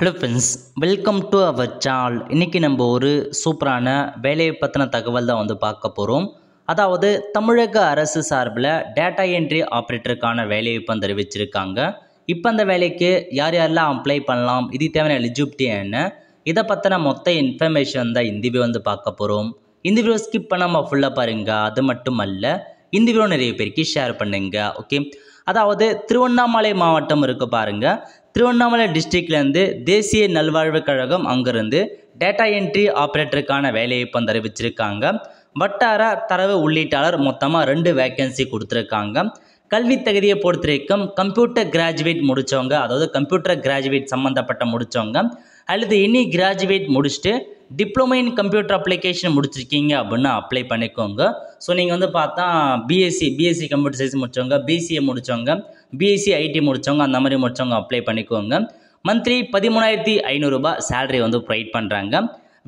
Hello friends, welcome to our channel. இன்றைக்கி நம்ம ஒரு சூப்பரான வேலையை பற்றின தகவல் தான் பார்க்க போகிறோம். அதாவது தமிழக அரசு சார்பில் டேட்டா என்ட்ரி ஆப்ரேட்டருக்கான வேலைவாய்ப்பு தெரிவிச்சிருக்காங்க. இப்போ அந்த வேலைக்கு யார் யாரெல்லாம் அப்ளை பண்ணலாம், இது தேவையான எலிஜிபிலிட்டி என்ன, இதை பற்றின மொத்த இன்ஃபர்மேஷன் தான் இந்த வீடியோ பார்க்க போகிறோம். இந்த வீடியோ ஸ்கிப் பண்ணாமல் ஃபுல்லாக பாருங்கள். அது மட்டும் அல்ல, இந்த வீடியோ நிறைய பேருக்கு ஷேர் பண்ணுங்க. ஓகே, அதாவது திருவண்ணாமலை மாவட்டம் இருக்குது பாருங்கள். திருவண்ணாமலை டிஸ்ட்ரிக்ட்லேருந்து தேசிய நல்வாழ்வுக் கழகம் அங்கேருந்து டேட்டா என்ட்ரி ஆப்ரேட்டருக்கான வேலைவாய்ப்பு தெரிவிச்சிருக்காங்க. வட்டார தரவு உள்ளீட்டாளர் மொத்தமாக 2 வேக்கன்சி கொடுத்துருக்காங்க. கல்வி தகுதியை பொறுத்த வரைக்கும் கம்ப்யூட்டர் கிராஜுவேட் முடித்தவங்க, அதாவது கம்ப்யூட்டர் கிராஜுவேட் சம்மந்தப்பட்ட முடித்தவங்க அல்லது இனி கிராஜுவேட் முடிச்சுட்டு டிப்ளமோ இன் கம்ப்யூட்டர் அப்ளிகேஷன் முடிச்சிருக்கீங்க அப்படின்னா அப்ளை பண்ணிக்கோங்க. ஸோ நீங்கள் பார்த்தா பிஎஸ்சி கம்ப்யூட்டர் சயின்ஸ் முடித்தவங்க, பிசிஏ முடித்தவங்க, பிஎஸ்சி ஐடி முடித்தவங்க, அந்த மாதிரி முடித்தவங்க அப்ளை பண்ணிக்கோங்க. மந்த்லி 13,500 ரூபாய் சேலரி ப்ரொவைட் பண்ணுறாங்க.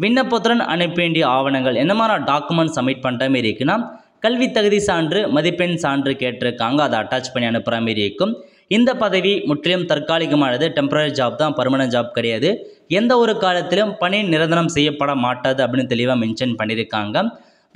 விண்ணப்பத்துடன் அனுப்ப வேண்டிய ஆவணங்கள் என்ன மாதிரி டாக்குமெண்ட் சப்மிட் பண்ணுற மாரி இருக்குன்னா, கல்வி தகுதி சான்று, மதிப்பெண் சான்று கேட்டிருக்காங்க, அதை அட்டாச் பண்ணி அனுப்புகிற மாரி இருக்கும். இந்த பதவி முற்றிலும் தற்காலிகமானது, டெம்பரரி ஜாப் தான், பர்மனன்ட் ஜாப் கிடையாது. எந்த ஒரு காலத்திலும் பணி நிரந்தரம் செய்யப்பட மாட்டாது அப்படின்னு தெளிவாக மென்ஷன் பண்ணியிருக்காங்க.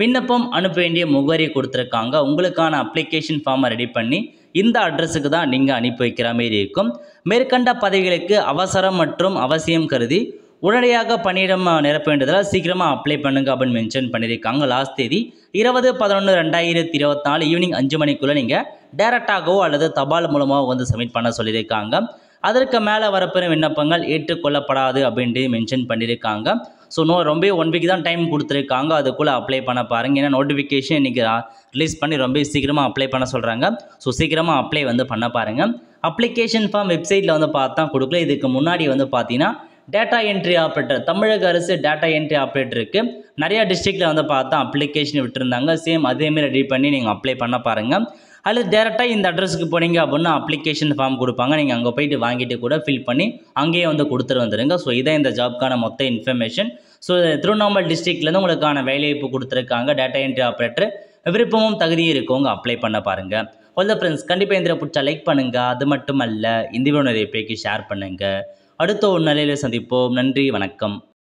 விண்ணப்பம் அனுப்ப வேண்டிய முகவரி கொடுத்துருக்காங்க. உங்களுக்கான அப்ளிகேஷன் ஃபார்மை ரெடி பண்ணி இந்த அட்ரஸுக்கு தான் நீங்கள் அனுப்பி வைக்கிற மாரி இருக்கும். மேற்கண்ட பதவிகளுக்கு அவசரம் மற்றும் அவசியம் கருதி உடனடியாக பணியிடம் நிரப்ப வேண்டியதால் சீக்கிரமாக அப்ளை பண்ணுங்க அப்படின்னு மென்ஷன் பண்ணியிருக்காங்க. லாஸ்ட் தேதி 20/11/2024 ஈவினிங் 5 மணிக்குள்ளே நீங்கள் டேரெக்டாகவோ அல்லது தபால் மூலமாக சப்மிட் பண்ண சொல்லியிருக்காங்க. அதற்கு மேலே வரப்பெற விண்ணப்பங்கள் ஏற்றுக்கொள்ளப்படாது அப்படின்ட்டு மென்ஷன் பண்ணியிருக்காங்க. ஸோ ரொம்ப 1 வீக் தான் டைம் கொடுத்துருக்காங்க, அதுக்குள்ளே அப்ளை பண்ண பாருங்கள். ஏன்னா நோட்டிஃபிகேஷன் இன்றைக்கி ரிலீஸ் பண்ணி ரொம்ப சீக்கிரமாக அப்ளை பண்ண சொல்கிறாங்க. ஸோ சீக்கிரமாக அப்ளை பண்ண பாருங்கள். அப்ளிகேஷன் ஃபார்ம் வெப்சைட்டில் பார்த்தா கொடுக்கல. இதுக்கு முன்னாடி பார்த்தீங்கன்னா டேட்டா என்ட்ரி ஆப்ரேட்டர், தமிழக அரசு டேட்டா என்ட்ரி ஆப்ரேட்டருக்கு நிறையா டிஸ்ட்ரிக்டில் பார்த்தா அப்ளிகேஷன் விட்டுருந்தாங்க. சேம் அதேமாரி ரெடி பண்ணி நீங்கள் அப்ளை பண்ண பாருங்கள். அல்லது டேரெக்டாக இந்த அட்ரஸுக்கு போனீங்க அப்படின்னா அப்ளிகேஷன் ஃபார்ம் கொடுப்பாங்க. நீங்கள் அங்கே போய்ட்டு வாங்கிட்டு கூட ஃபில் பண்ணி அங்கேயே கொடுத்துட்டு வந்துடுங்க. ஸோ இதான் இந்த ஜாப்க்கான மொத்த இன்ஃபர்மேஷன். ஸோ திருவண்ணாமலை டிஸ்ட்ரிக்ட்லேருந்து உங்களுக்கான வேலைவாய்ப்பு கொடுத்துருக்காங்க. டேட்டா என்ட்ரி ஆப்ரேட்டர் விருப்பமும் தகுதியும் இருக்கவங்க அப்ளை பண்ண பாருங்கள். ஒல்ல ஃப்ரெண்ட்ஸ், கண்டிப்பாக இந்த பிடிச்சா லைக் பண்ணுங்கள். அது மட்டும் அல்ல, இந்த வீடியோ நிறைய பேருக்கு ஷேர் பண்ணுங்கள். அடுத்த ஒரு நிலையில் சந்திப்போம். நன்றி, வணக்கம்.